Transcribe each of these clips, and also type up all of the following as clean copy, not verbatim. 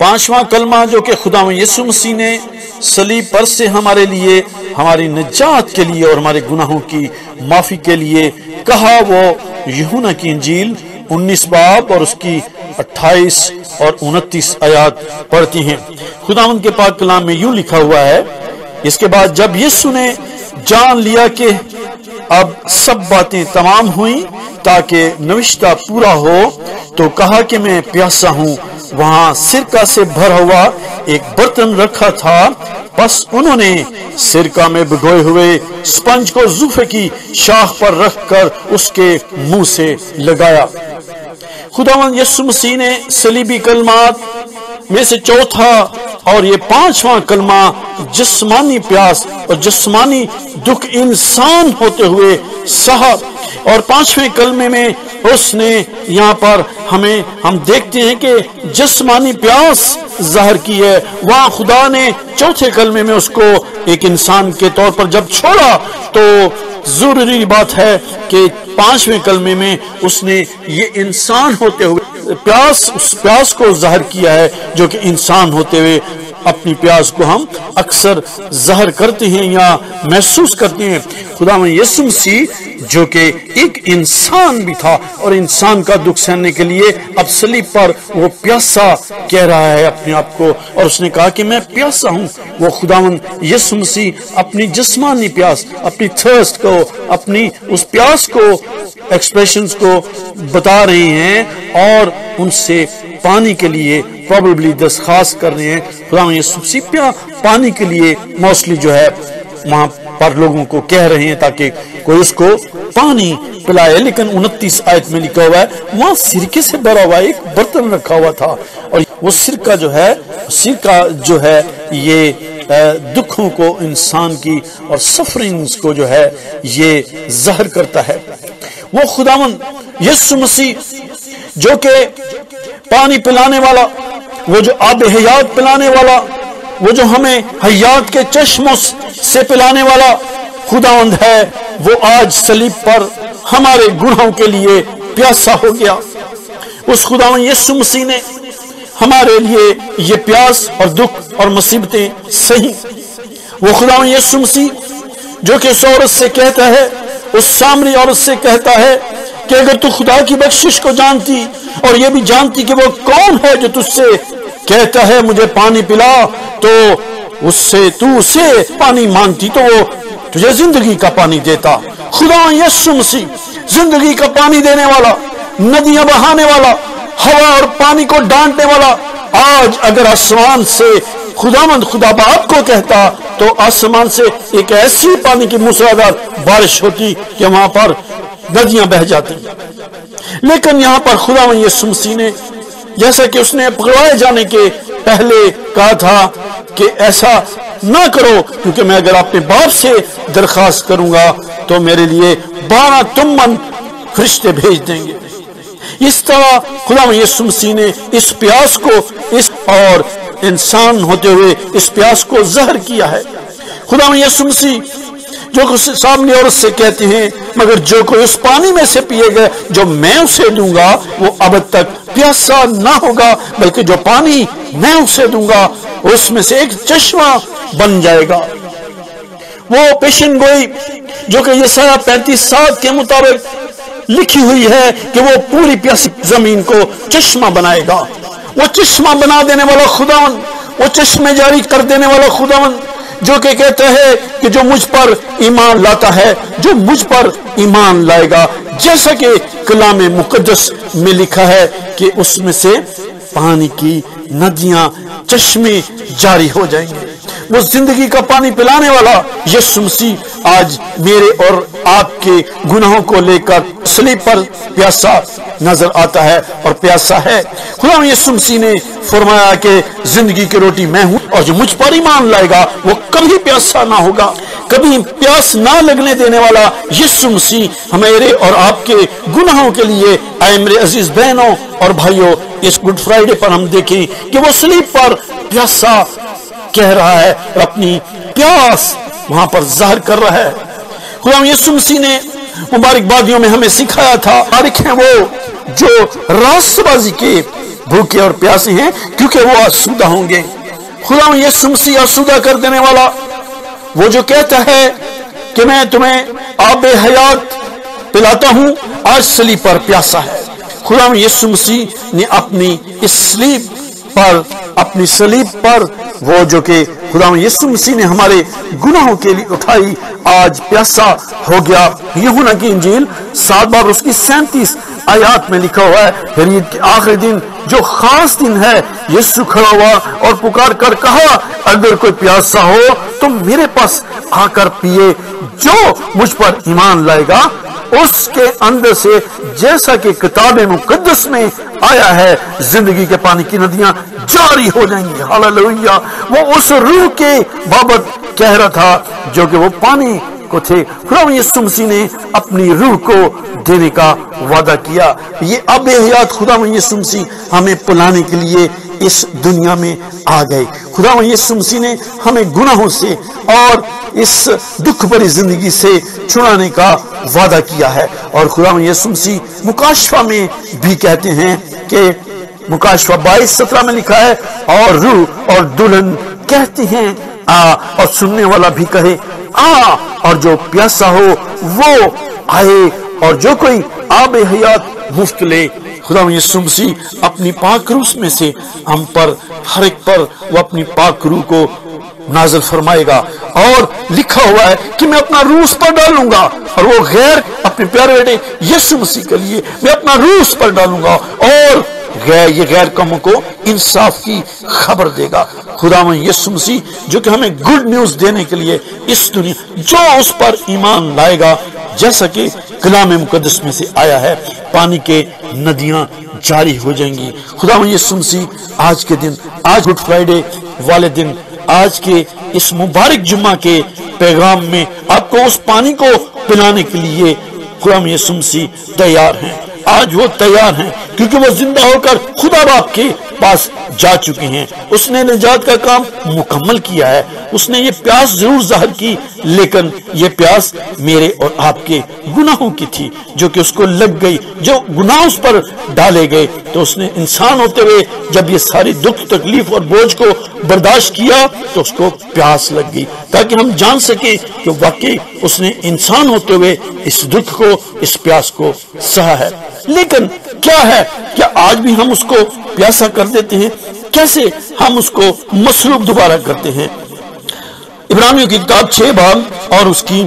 پانچواں کلمہ جو کہ خداوند یسوع مسیح نے صلیب پر سے ہمارے لیے، ہماری نجات کے لیے اور ہمارے گناہوں کی معافی کے لیے کہا، وہ یوحنا کی انجیل 19 باب اور اس کی 28 اور 29 آیات پڑھتی ہیں۔ خداوند کے پاک کلام میں یوں لکھا ہوا ہے، اس کے بعد جب یسوع نے جان لیا کہ اب سب باتیں تمام ہوئیں تاکہ نوشتہ پورا ہو، تو کہا کہ میں پیاسا ہوں۔ وہاں سرکہ سے بھرا ہوا ایک برتن رکھا تھا، بس انہوں نے سرکہ میں بھگوئے ہوئے سپنج کو زوفے کی شاخ پر رکھ کر اس کے منہ سے لگایا۔ خداوند یسوع مسیح نے صلیبی کلمات میں سے چوتھا اور یہ پانچواں کلمہ جسمانی پیاس اور جسمانی دکھ انسان ہوتے ہوئے سہا، اور پانچویں کلمے میں اس نے یہاں پر ہم دیکھتے ہیں کہ جسمانی پیاس ظاہر کی ہے۔ وہاں خدا نے چوتھے کلمے میں اس کو ایک انسان کے طور پر جب چھوڑا، تو ضروری بات ہے کہ پانچویں کلمے میں اس نے یہ انسان ہوتے ہوئے اس پیاس کو ظاہر کیا ہے، جو کہ انسان ہوتے ہوئے اپنی پیاس کو ہم اکثر ظاہر کرتے ہیں یا محسوس کرتے ہیں۔ خداوند یسوع مسیح جو کہ ایک انسان بھی تھا اور انسان کا دکھ سہنے کے لیے اب صلیب پر وہ پیاسا کہہ رہا ہے اپنے آپ کو، اور اس نے کہا کہ میں پیاسا ہوں۔ وہ خداوند یسوع مسیح اپنی جسمانی پیاس، اپنی تھرسٹ کو، اپنی اس پیاس کو، ایکسپریشنز کو بتا رہے ہیں اور ان سے پانی کے لیے پروبیبلی درخواست کر رہے ہیں۔ خداوند یسوع مسیح پانی کے لیے موسٹلی جو ہے وہاں پر لوگوں کو کہہ رہے ہیں تاکہ کوئی اس کو پانی پلائے، لیکن 29 آیت میں لکھا ہوا ہے وہاں سرکے سے بھرا ہوا ایک برتن رکھا ہوا تھا، اور وہ سرکہ جو ہے یہ دکھوں کو، انسان کی اور سفرنگز کو جو ہے یہ ظاہر کرتا ہے۔ وہ خداوند یسوع مسیح جو کہ پانی پلانے والا، وہ جو آب حیات پلانے والا، وہ جو ہمیں حیات کے چشموں سے پلانے والا خداوند ہے، وہ آج صلیب پر ہمارے گناہوں کے لیے پیاسا ہو گیا۔ اس خداوند یسوع مسیح نے ہمارے لیے یہ پیاس اور دکھ اور مصیبتیں سہی۔ وہ خداوند یسوع مسیح جو کہ اس عورت سے کہتا ہے، اس سامری عورت سے کہتا ہے کہ اگر تو خدا کی بخشش کو جانتی اور یہ بھی جانتی کہ وہ کون ہے جو تجھ سے کہتا ہے مجھے پانی پلا، تو تو اسے پانی مانگتی تو وہ تجھے زندگی کا پانی دیتا۔ خدا یسوع مسیح زندگی کا پانی دینے والا، ندیاں بہانے والا، ہوا اور پانی کو ڈانٹنے والا، آج اگر آسمان سے خدا باپ کو کہتا تو آسمان سے ایک ایسی پانی کی موسلادھار بارش ہوتی کہ وہاں پر ندیاں بہ جاتی۔ لیکن یہاں پر خداوند یسوع مسیح نے، جیسا کہ اس نے پکڑائے جانے کے پہلے کہا تھا کہ ایسا نہ کرو، کیونکہ میں اگر اپنے باپ سے درخواست کروں گا تو میرے لیے 12 تمن فرشتے بھیج دیں گے۔ اس طرح خداوند یسوع مسیح نے اس پیاس کو اور انسان ہوتے ہوئے اس پیاس کو ظاہر کیا ہے۔ خداوند یسوع مسیح جو سامنے عورت سے کہتے ہیں مگر جو کوئی اس پانی میں سے پیے گا جو میں اسے دوں گا وہ ابد تک پیاسا نہ ہوگا، بلکہ جو پانی میں اسے دوں گا اس میں سے ایک چشمہ بن جائے گا۔ وہ پیشن گوئی جو کہ یسایہ 35:7 کے مطابق لکھی ہوئی ہے کہ وہ پوری پیاسی زمین کو چشمہ بنائے گا۔ وہ چشمہ بنا دینے والا خداوند، وہ چشمے جاری کر دینے والا خداوند جو کہ کہتا ہے کہ جو مجھ پر ایمان لاتا ہے، جو مجھ پر ایمان لائے گا، جیسا کہ کلام مقدس میں لکھا ہے کہ اس میں سے پانی کی ندیاں، چشمے جاری ہو جائیں گے۔ وہ زندگی کا پانی پلانے والا یسوع مسیح آج میرے اور آپ کے گناہوں کو لے کر صلیب پر پیاسا نظر آتا ہے اور پیاسا ہے۔ خدا یسوع مسیح نے فرمایا کہ زندگی کی روٹی میں ہوں اور جو مجھ پر ایمان لائے گا وہ کبھی پیاسا نہ ہوگا۔ کبھی پیاس نہ لگنے دینے والا یسوع مسیح ہمارے اور آپ کے گناہوں کے لیے آئے۔ میرے عزیز بہنوں اور بھائیوں، اس گڈ فرائیڈے پر ہم دیکھیں کہ وہ صلیب پر پیاسا کہہ رہا ہے اور اپنی پیاس وہاں پر ظاہر کر رہا ہے۔ خدا یسوع مسیح نے مبارک بادیوں میں ہمیں سکھایا تھا، مبارک ہیں وہ جو راست بازی کے بھوکے اور پیاسے ہیں کیونکہ وہ آسودہ ہوں گے۔ خدا یسوع مسیح آسودہ کر دینے والا، وہ جو کہتا ہے کہ میں تمہیں آب حیات پلاتا ہوں، آج صلیب پر پیاسا ہے۔ خدا یسوع مسیح نے اپنی صلیب پر وہ جو کہ خدا یسوع مسیح نے ہمارے گناہوں کے لیے اٹھائی، آج پیاسا ہو گیا۔ یوحنا کی انجیل 7 باب اس کی 37 آیات میں لکھا ہوا ہے، خرید کے آخری دن جو خاص دن ہے، یسوع کھڑا ہوا اور پکار کر کہا، اگر کوئی پیاسا ہو تو میرے پاس آ کر پیے، جو مجھ پر ایمان لائے گا اس کے اندر سے جیسا کہ کتاب مقدس میں آیا ہے زندگی کے پانی کی ندیاں جاری ہو جائیں گی۔ ہاللویہ۔ وہ اس روح کے بابت کہہ رہا تھا جو کہ وہ پانی کو تھے۔ خدا یسوع مسیح نے اپنی روح کو دینے کا وعدہ کیا۔ یہ آب حیات خدا یسوع مسیح ہمیں پلانے کے لیے اس دنیا میں آ گئے۔ خدا یسوع مسیح نے ہمیں گناہوں سے اور اس دکھ بھری زندگی سے چھڑانے کا وعدہ کیا ہے، اور خدا یسوع مسیح مکاشفہ میں بھی کہتے ہیں کہ مکاشفہ 22:17 میں لکھا ہے، اور روح اور دلہن کہتے ہیں آ، اور سننے والا بھی کہے آ، اور جو پیاسا ہو وہ آئے، اور جو کوئی آب حیات مفت لے۔ خدا یسوع مسیح اپنی پاک روح میں سے ہم پر ہر ایک پر وہ اپنی پاک روح کو نازل فرمائے گا، اور لکھا ہوا ہے کہ میں اپنا روح اس پر ڈالوں گا، اور وہ غیر اپنے پیارے بیٹے یسوع مسیح کے لیے میں اپنا روح اس پر ڈالوں گا، اور یہ غیر قوموں کو انصاف کی خبر دے گا۔ خدا یسوع مسیح جو کہ ہمیں گڈ نیوز دینے کے لیے اس دنیا، جو اس پر ایمان لائے گا، جیسا کہ کلام مقدس میں سے آیا ہے، پانی کے ندیاں جاری ہو جائیں گی۔ خدا یسوع مسیح آج کے دن، آج گڈ فرائیڈے والے دن، آج کے اس مبارک جمعہ کے پیغام میں آپ کو اس پانی کو پلانے کے لیے خدا یسوع مسیح تیار ہیں۔ آج وہ تیار ہیں کیونکہ وہ زندہ ہو کر خدا باپ کے پاس جا چکے ہیں۔ اس نے نجات کا کام مکمل کیا ہے۔ اس نے یہ پیاس ضرور ظاہر کی، لیکن یہ پیاس میرے اور آپ کے گناہوں کی تھی جو کہ اس کو لگ گئی، جو گناہ اس پر ڈالے گئے، تو اس نے انسان ہوتے ہوئے جب یہ ساری دکھ تکلیف اور بوجھ کو برداشت کیا تو اس کو پیاس لگ گئی، تاکہ ہم جان سکیں کہ واقعی اس نے انسان ہوتے ہوئے اس دکھ کو، اس پیاس کو سہا ہے۔ لیکن کیا ہے، کیا آج بھی ہم اس کو پیاسا کر دیتے ہیں؟ کیسے ہم اس کو مصلوب دوبارہ کرتے ہیں؟ عبرانیوں کی کتاب 6 باب اور اس کی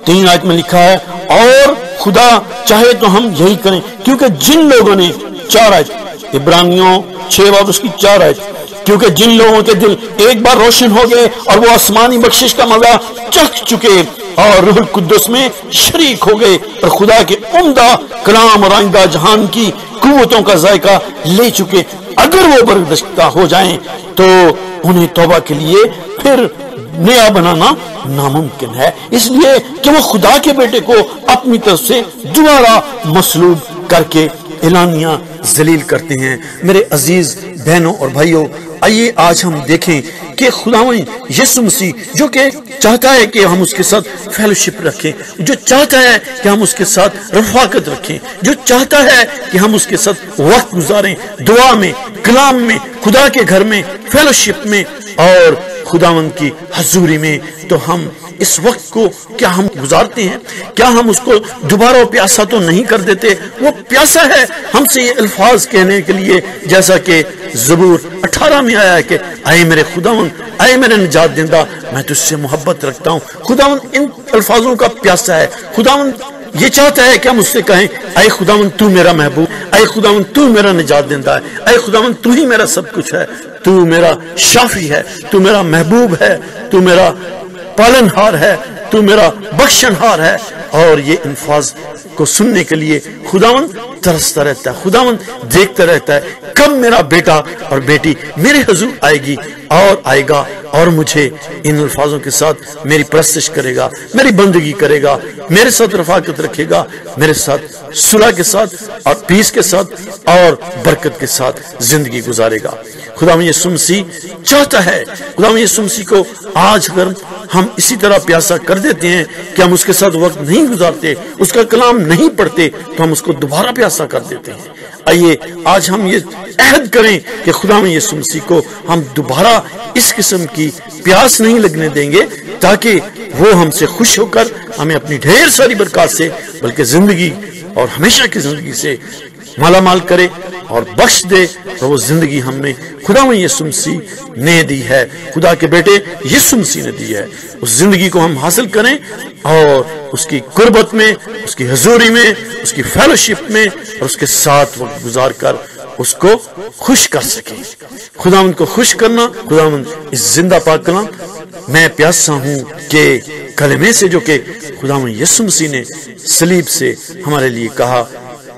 3 آیت میں لکھا ہے، اور خدا چاہے تو ہم یہی کریں، کیونکہ جن لوگوں نے 4 آیت، عبرانیوں 6 باب اس کی 4 آیت، کیونکہ جن لوگوں کے دل ایک بار روشن ہو گئے اور وہ آسمانی بخشش کا مزہ چکھ چکے اور روح القدس میں شریک ہو گئے اور خدا کے عمدہ کلام اور آئندہ جہان کی قوتوں کا ذائقہ لے چکے، اگر وہ برداشتہ ہو جائیں تو انہیں توبہ کے لیے پھر نیا بنانا ناممکن ہے، اس لیے کہ وہ خدا کے بیٹے کو اپنی طرف سے دوبارہ مصلوب کر کے اعلانیہ ذلیل کرتے ہیں۔ میرے عزیز بہنوں اور بھائیوں، آئیے آج ہم دیکھیں کہ خداوند یسوع مسیح جو کہ چاہتا ہے کہ ہم اس کے ساتھ فیلوشپ رکھیں، جو چاہتا ہے کہ ہم اس کے ساتھ رفاقت رکھیں، جو چاہتا ہے کہ ہم اس کے ساتھ وقت گزاریں، دعا میں، کلام میں، خدا کے گھر میں، فیلوشپ میں اور خداوند کی حضوری میں، تو ہم اس وقت کو کیا ہم گزارتے ہیں؟ کیا ہم اس کو دوبارہ پیاسا تو نہیں کر دیتے؟ وہ پیاسا ہے ہم سے یہ الفاظ کہنے کے لیے، جیسا کہ زبور 18 میں آیا ہے کہ اے میرے خداوند، اے میرے نجات دہندہ، میں تجھ سے محبت رکھتا ہوں۔ خداوند ان الفاظوں کا پیاسا ہے۔ خداوند یہ چاہتا ہے کہ ہم اس سے کہیں اے خداوند تو میرا محبوب، اے خداوند تو میرا نجات دہندہ ہے، اے خداوند تو ہی میرا سب کچھ ہے، تو میرا شافی ہے، تو میرا محبوب ہے، تو میرا پالن ہار ہے، تو میرا بخشن ہار ہے۔ اور یہ الفاظ کو سننے کے لیے خداوند ترستا رہتا ہے، خداوند دیکھتا رہتا ہے کب میرا بیٹا اور بیٹی میرے حضور آئے گی اور آئے گا اور مجھے ان الفاظوں کے ساتھ میری پرستش کرے گا، میری بندگی کرے گا، میرے ساتھ رفاقت رکھے گا، میرے ساتھ صلح کے ساتھ اور پیس کے ساتھ اور برکت کے ساتھ زندگی گزارے گا۔ خداوند یسوع مسیح چاہتا ہے، خداوند یسوع مسیح کو آج اگر ہم اسی طرح پیاسا کر دیتے ہیں کہ ہم اس کے ساتھ وقت نہیں گزارتے، اس کا کلام نہیں پڑھتے، تو ہم اس کو دوبارہ پیاسا کر دیتے ہیں۔ آئیے آج ہم یہ عہد کریں کہ خدا میں یسوع مسیح کو ہم دوبارہ اس قسم کی پیاس نہیں لگنے دیں گے، تاکہ وہ ہم سے خوش ہو کر ہمیں اپنی ڈھیر ساری برکات سے بلکہ زندگی اور ہمیشہ کی زندگی سے مالا مال کرے اور بخش دے۔ اور وہ زندگی ہم نے خدا میں یسوع مسیح نے دی ہے، خدا کے بیٹے یسوع مسیح نے دی ہے۔ اس زندگی کو ہم حاصل کریں اور اس کی قربت میں، اس کی حضوری میں، اس کی فیلوشپ میں اور اس کے ساتھ وقت گزار کر اس کو خوش کر سکیں۔ خداوند کو خوش کرنا، خداوند اس زندہ پاک کلام میں پیاسا ہوں کہ کلمے سے جو کہ خداوند یسوع مسیح نے صلیب سے ہمارے لیے کہا،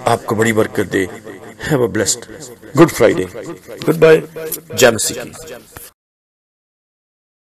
آپ کو بڑی برکت دے۔ Have a blessed good Friday. Good bye. جے مسیح کی۔